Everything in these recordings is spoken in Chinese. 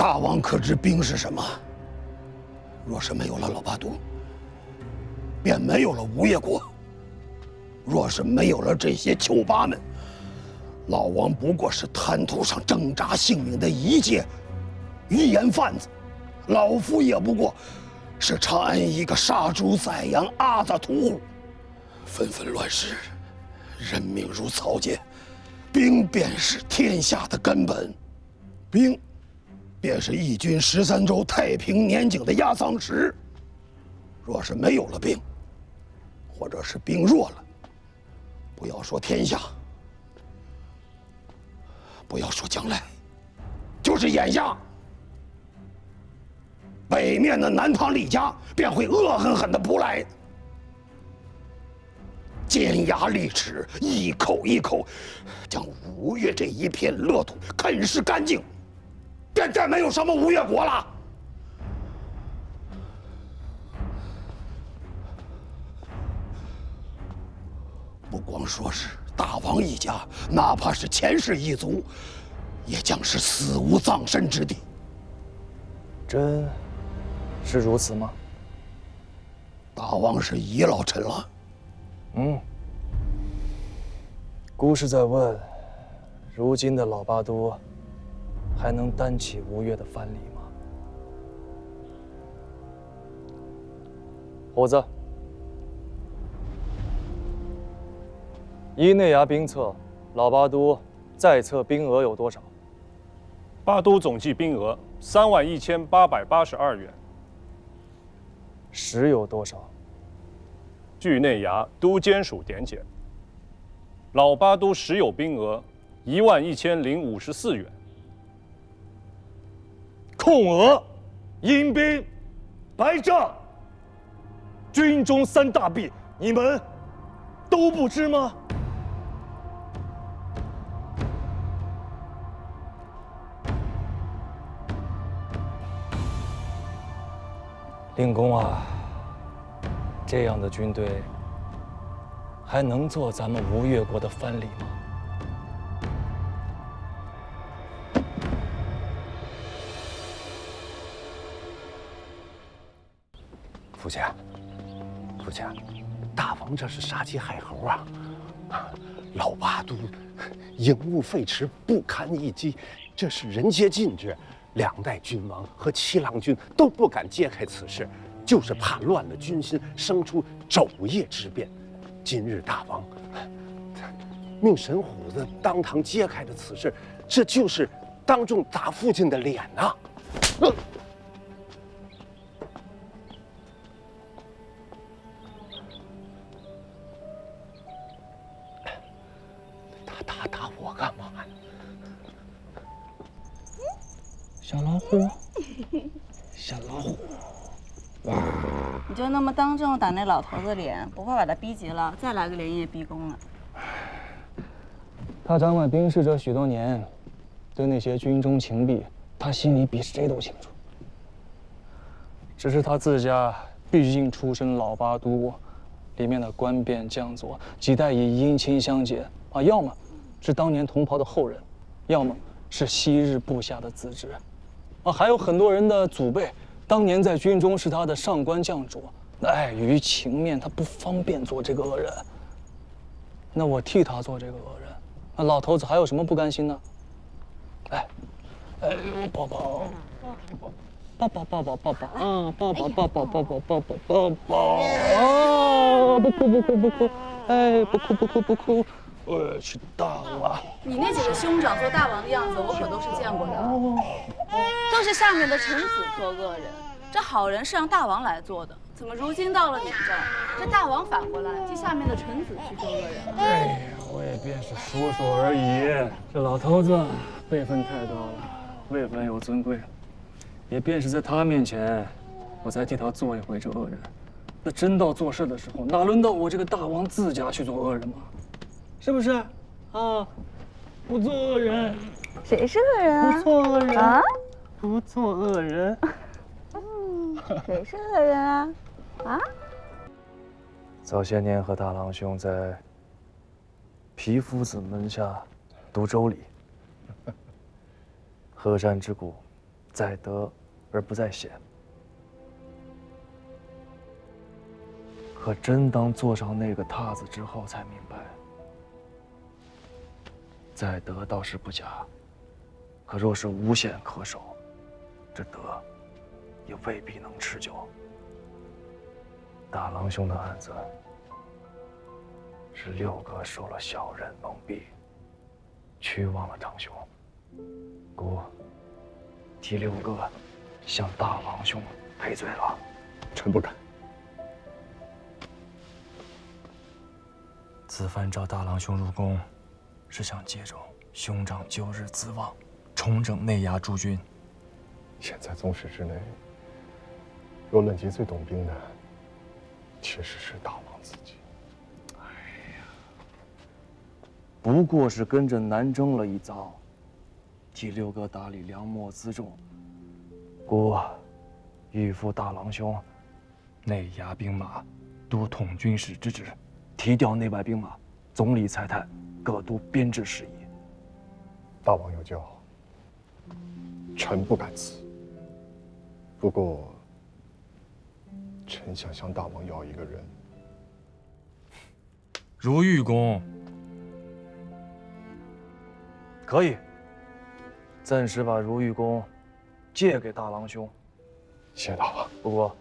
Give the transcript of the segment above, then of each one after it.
大王可知兵是什么？若是没有了老八都，便没有了吴越国；若是没有了这些囚拔们，老王不过是滩头上挣扎性命的一介鱼盐贩子，老夫也不过是长安一个杀猪宰羊阿杂屠户。纷纷乱世，人命如草芥，兵便是天下的根本，兵便是一军13州太平年景的压舱石。若是没有了兵，或者是兵弱了，不要说天下，不要说将来，就是眼下，北面的南唐李家便会恶狠狠地扑来，尖牙利齿，一口一口将吴越这一片乐土啃食干净，便再没有什么吴越国了。不光说是大王一家，哪怕是前世一族，也将是死无葬身之地。真是如此吗？大王是遗老臣了。孤是在问，如今的老八都还能担起吴越的藩篱吗？虎子，依内衙兵册，老八都在册兵额有多少？八都总计兵额31882元。实有多少？据内衙都监署点检，老八都实有兵额11054元。空额、阴兵、白账、军中3大弊，你们都不知吗？令公啊，这样的军队还能做咱们吴越国的藩篱吗？父亲，父亲，大王这是杀鸡害猴啊！老八都营务废弛，不堪一击，这是人皆禁止。2代君王和七郎君都不敢揭开此事，就是怕乱了军心，生出昼夜之变。今日大王命神虎子当堂揭开了此事，这就是当众打父亲的脸呐！他打我干嘛呀？小老虎，小老虎，你就那么当众打那老头子脸，不怕把他逼急了，再来个连夜逼宫啊？他掌管兵事这许多年，对那些军中情弊，他心里比谁都清楚。只是他自家毕竟出身老八都，里面的官便将佐几代以姻亲相结啊，要么是当年同袍的后人，要么是昔日部下的子侄，啊，还有很多人的祖辈当年在军中是他的上官将主，碍于情面，他不方便做这个恶人。那我替他做这个恶人，那老头子还有什么不甘心呢？哎，抱抱，抱抱抱抱抱抱啊，抱抱抱抱抱抱抱抱抱抱啊！不哭不哭不哭，哎，不哭不哭不哭。我去大了！你那几个兄长做大王的样子，我可都是见过的，都是下面的臣子做恶人，这好人是让大王来做的，怎么如今到了你这儿，这大王反过来替下面的臣子去做恶人？哎呀，我也便是说说而已。这老头子辈分太高了，位分又尊贵，也便是在他面前，我才替他做一回这恶人。那真到做事的时候，哪轮到我这个大王自家去做恶人嘛？是不是？啊，不做恶人，谁是恶人啊？不做恶人啊？不做恶人。谁是恶人啊？啊？早些年和大郎兄在皮夫子门下读周礼，河山之谷，在德而不在显。可真当坐上那个榻子之后，才明白，在德倒是不假，可若是无险可守，这德也未必能持久。大郎兄的案子是六哥受了小人蒙蔽，屈枉了长兄，姑替六哥向大郎兄赔罪了。臣不敢。此番召大郎兄入宫，是想借着兄长旧日资望，重整内衙诸军。现在宗室之内，若论及最懂兵的，确实是大王自己。不过是跟着南征了一遭，替六哥打理粮秣辎重。姑欲复大郎兄内衙兵马都统军使之职，提调内外兵马，总理裁判各督编制事宜。大王有教，臣不敢辞。不过，臣想向大王要一个人。如玉公可以暂时把如玉公借给大郎兄。谢大王。不过，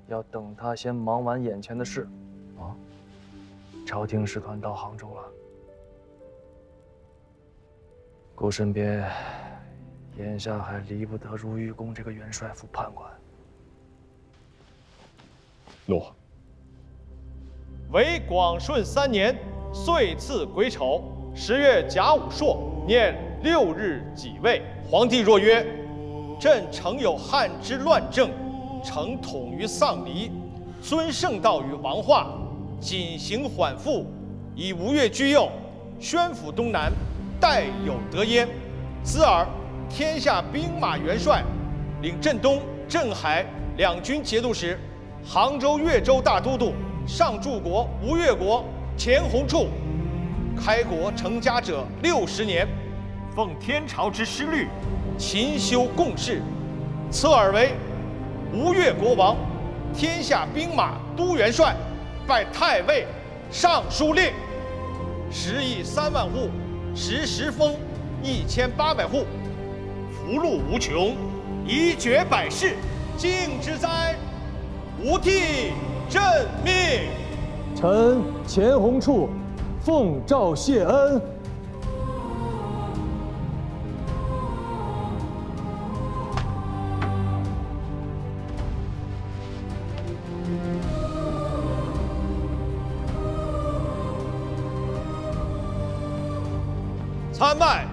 要等他先忙完眼前的事。啊？朝廷使团到杭州了，姑身边眼下还离不得如玉公这个元帅府判官。诺。为广顺3年，岁次癸丑10月甲午朔，年6日己未。皇帝若曰：朕诚有汉之乱政，诚统于丧离，尊圣道于王化，谨行缓复，以吴越居右，宣抚东南，待有得焉。兹尔天下兵马元帅，领镇东、镇海两军节度使，杭州、越州大都督，上柱国、吴越国前弘处。开国成家者60年，奉天朝之师律，勤修贡事。此尔为吴越国王，天下兵马都元帅，拜太尉、尚书令。食邑3万户，食时丰1800户，福禄无穷，宜绝百世，敬之哉！吾替朕命。臣钱弘处奉诏谢恩。参拜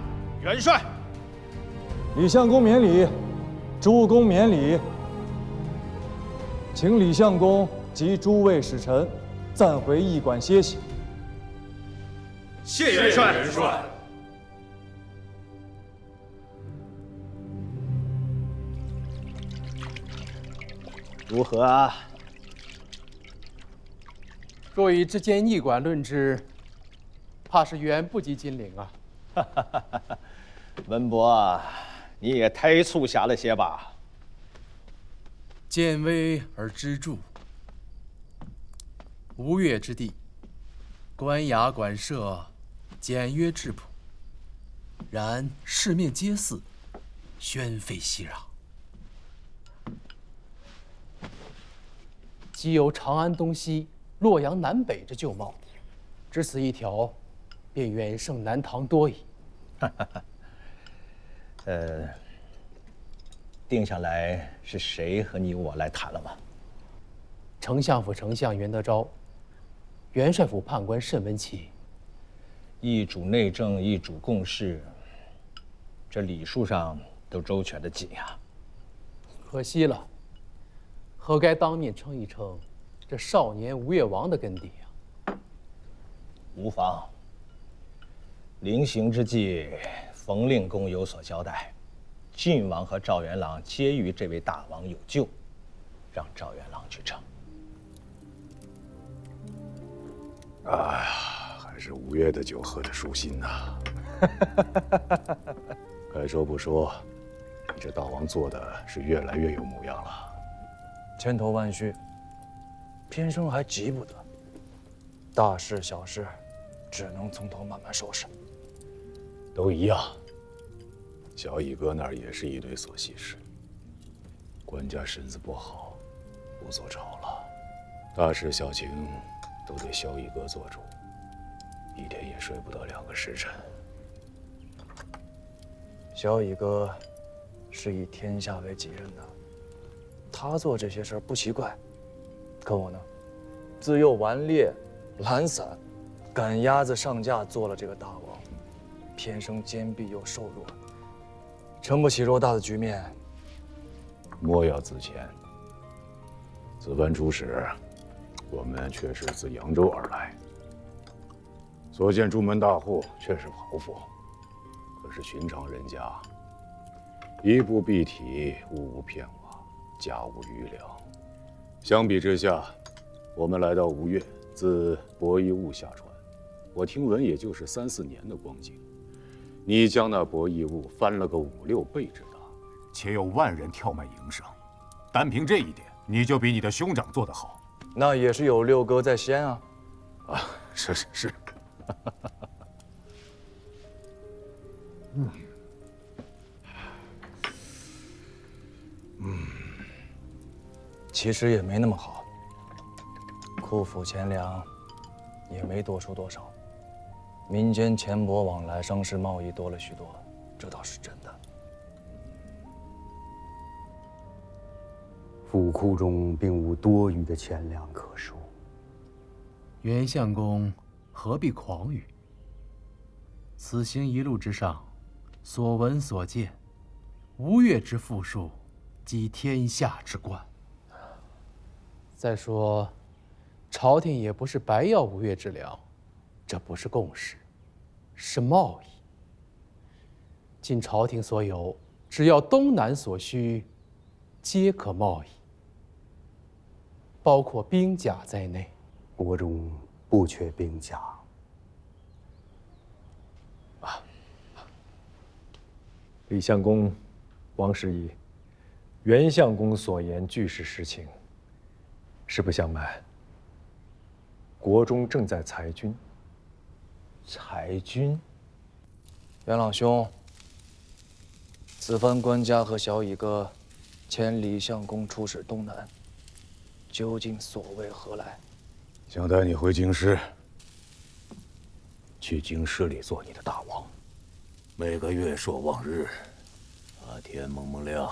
元帅。李相公免礼，诸公免礼。请李相公及诸位使臣暂回驿馆歇息。谢元帅。如何啊？若以之间驿馆论之，怕是远不及金陵啊。文博，你也太粗狭了些吧？见微而知著。吴越之地，官衙馆舍简约质朴，然四面皆似，喧沸熙攘。既有长安东西、洛阳南北之旧貌，只此一条，便远胜南唐多矣。定下来是谁和你我来谈了吗？丞相府丞相袁德昭，元帅府判官慎文启。一主内政，一主共事，这礼数上都周全的紧呀。可惜了，何该当面称一称这少年吴越王的根底呀？无妨。临行之际，冯令公有所交代，晋王和赵元郎皆与这位大王有旧，让赵元郎去称。哎呀，还是吴越的酒喝得舒心呐。该说不说，这大王做的是越来越有模样了。千头万绪，偏生还急不得。大事小事，只能从头慢慢收拾。都一样。小乙哥那儿也是一堆琐细事。官家身子不好，不做朝了，大事小情都得小乙哥做主，一天也睡不得2个时辰。小乙哥是以天下为己任的，他做这些事儿不奇怪。可我呢，自幼顽劣、懒散，赶鸭子上架做了这个大王，偏生坚壁又瘦弱，撑不起偌大的局面。莫要自谦。此番出使，我们却是自扬州而来，所见朱门大户确是豪富，可是寻常人家，衣不蔽体，屋无片瓦，家无余粮。相比之下，我们来到吴越，自伯邑坞下船，我听闻也就是3、4年的光景，你将那伯邑坞翻了个5、6倍之大，且有万人跳卖营生，单凭这一点，你就比你的兄长做得好。那也是有六哥在先啊！啊，是。其实也没那么好，库府钱粮也没多出多少，民间钱帛往来、商事贸易多了许多，这倒是真的。府库中并无多余的钱粮可数。袁相公何必狂语？此行一路之上，所闻所见，吴越之富庶，即天下之冠。再说，朝廷也不是白要吴越之粮，这不是贡使，是贸易。尽朝廷所有，只要东南所需，皆可贸易，包括兵甲在内。国中不缺兵甲。李相公，王师仪，袁相公所言俱是实情。实不相瞒，国中正在裁军。裁军？袁老兄，此番官家和小乙哥遣李相公出使东南，究竟所为何来？想带你回京师，去京师里做你的大王。每个月朔望日，天蒙蒙亮，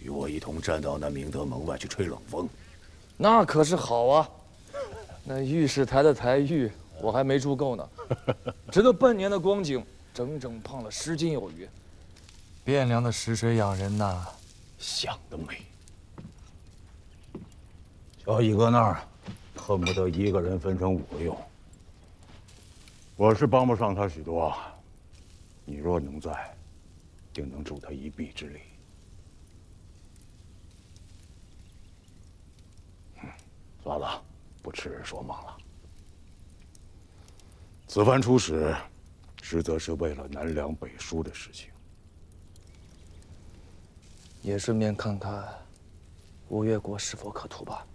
与我一同站到那明德门外去吹冷风。那可是好啊！那御史台的台玉我还没住够呢，只得半年的光景，整整胖了10斤有余。汴梁的食水养人呐，想得美！小乙哥那儿恨不得1个人分成5个用。我是帮不上他许多，你若能在，定能助他一臂之力。算了，不痴人说梦了。此番出使，实则是为了南梁北输的事情，也顺便看看吴越国是否可图吧。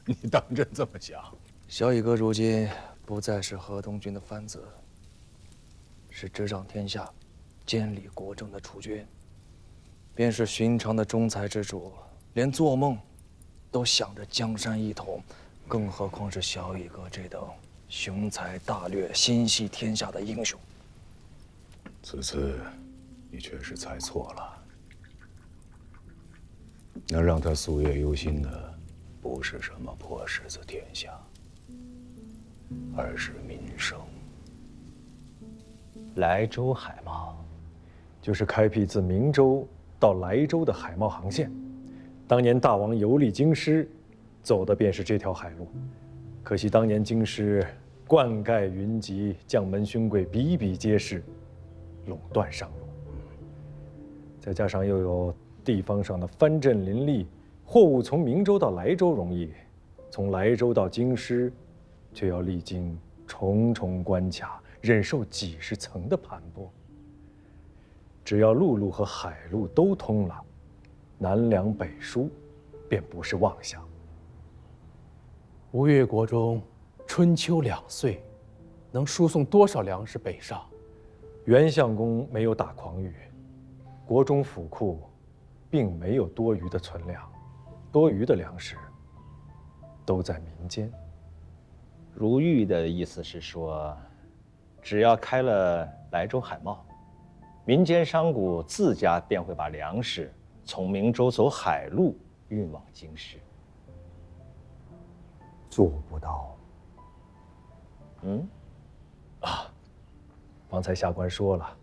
你当真这么想？小乙哥如今不再是河东郡的藩子，是执掌天下、监理国政的储君，便是寻常的中才之主，连做梦都想着江山一统，更何况是小乙哥这等雄才大略、心系天下的英雄。此次你确实猜错了。能让他夙夜忧心的，不是什么破狮子天下，而是民生。莱州海贸，就是开辟自明州到莱州的海贸航线。当年大王游历京师，走的便是这条海路。可惜当年京师灌溉云集，将门勋贵比比皆是，垄断上路。再加上又有地方上的藩镇林立，货物从明州到莱州容易，从莱州到京师却要历经重重关卡，忍受几十层的盘剥。只要陆路和海路都通了，南粮北输，便不是妄想。吴越国中，春秋2岁，能输送多少粮食北上？袁相公没有打诳语，国中府库并没有多余的存粮，多余的粮食都在民间。如玉的意思是说，只要开了莱州海贸，民间商贾自家便会把粮食从明州走海路运往京师。做不到。方才下官说了，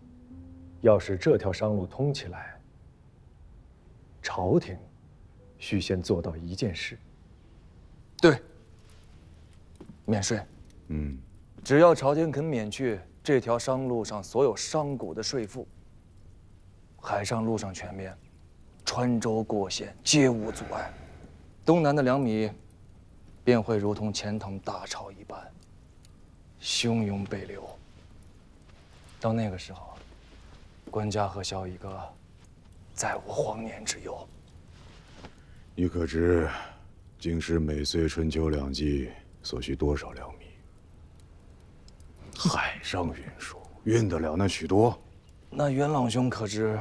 要使这条商路通起来，朝廷需先做到一件事。对，免税。只要朝廷肯免去这条商路上所有商贾的税赋，海上陆上全面，穿州过县皆无阻碍，东南的粮米便会如同钱塘大潮一般，汹涌北流。到那个时候，官家和萧一哥再无荒年之忧。你可知京师每岁春秋2季所需多少粮米？海上运输运得了那许多？那袁朗兄可知，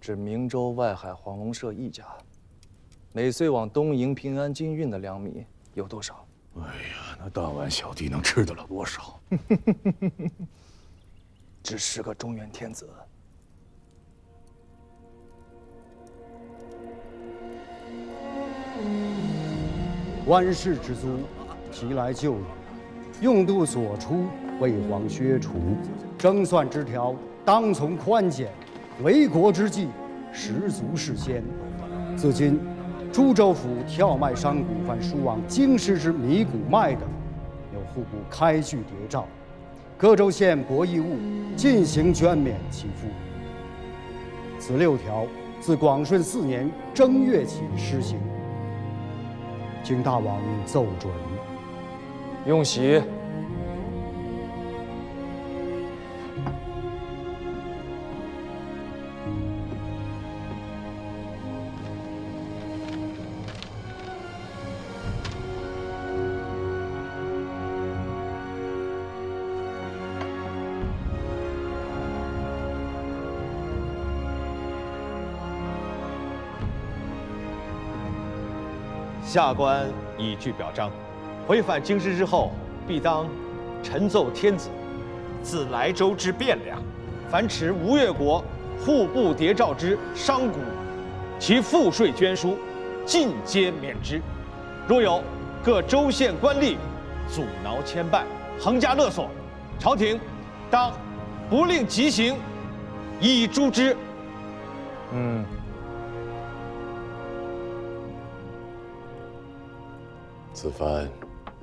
指明州外海黄龙社一家，每岁往东营平安京运的粮米有多少？哎呀，那大碗小弟能吃得了多少？只是个中原天子。官世之租，提来就矣。用度所出，为皇削除。征算之条，当从宽减。为国之计，实足是先。自今，株洲府跳卖商贾凡输往京师之米谷卖的，有户部开具谍照。各州县博弈物进行捐免其赋。此6条自广顺4年正月起施行。请大王奏准。用席。下官已具表彰，回返京师之后，必当陈奏天子，自莱州之汴梁，凡持吴越国户部谍照之商贾，其赋税捐书，尽皆免之。若有各州县官吏阻挠牵绊、横加勒索，朝廷当不令极刑，以诛之。此番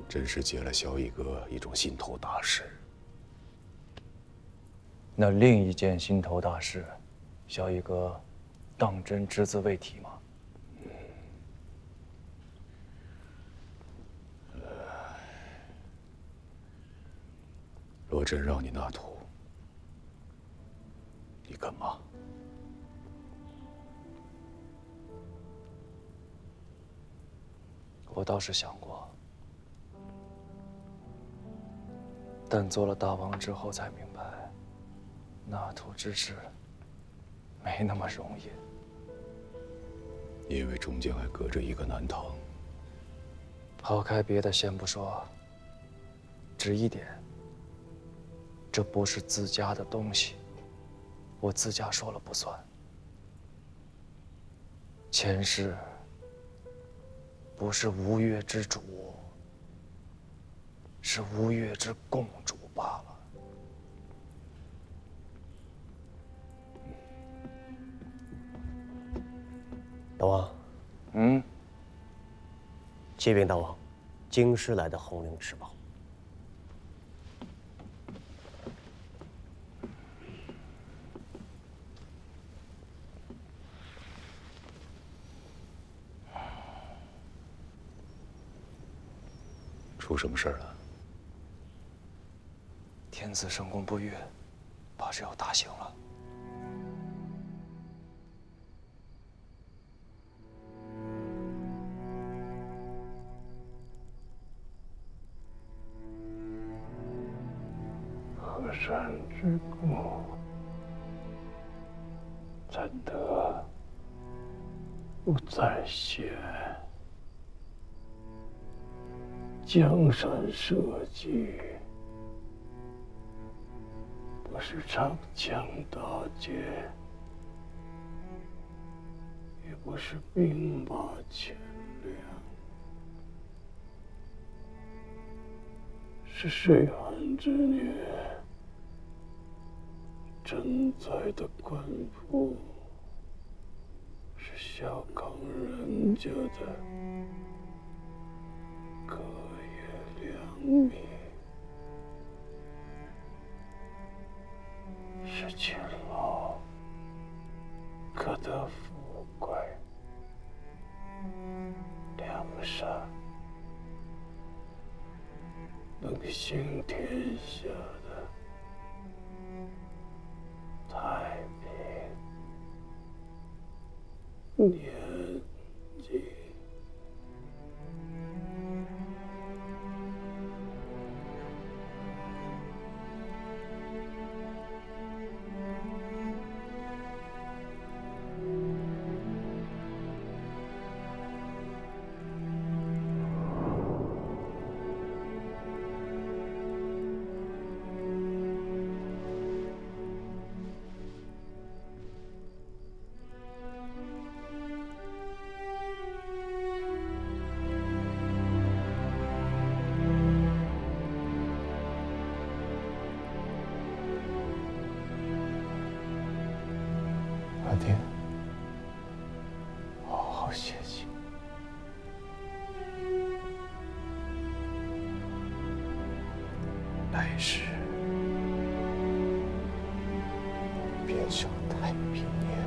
真是解了萧一哥一种心头大事。那另一件心头大事，萧一哥当真只字未提吗？若真让你纳土，你肯吗？我倒是想过，但做了大王之后才明白，纳土之事没那么容易。因为中间还隔着一个南唐。抛开别的先不说，只一点，这不是自家的东西，我自家说了不算。前世不是吴越之主，是吴越之共主罢了。大王，启禀大王，京师来的红绫赤宝。出什么事了？天子圣公不悦，怕是要大刑了。河山之功，在德不在贤。江山社稷，不是长枪大剑，也不是兵马钱粮，是水旱之年赈灾的官仆，是小康人家的隔夜粮米，是勤劳可得富贵，良善能行天下的太平年纪。阿爹，好好歇息。来世，便享太平年。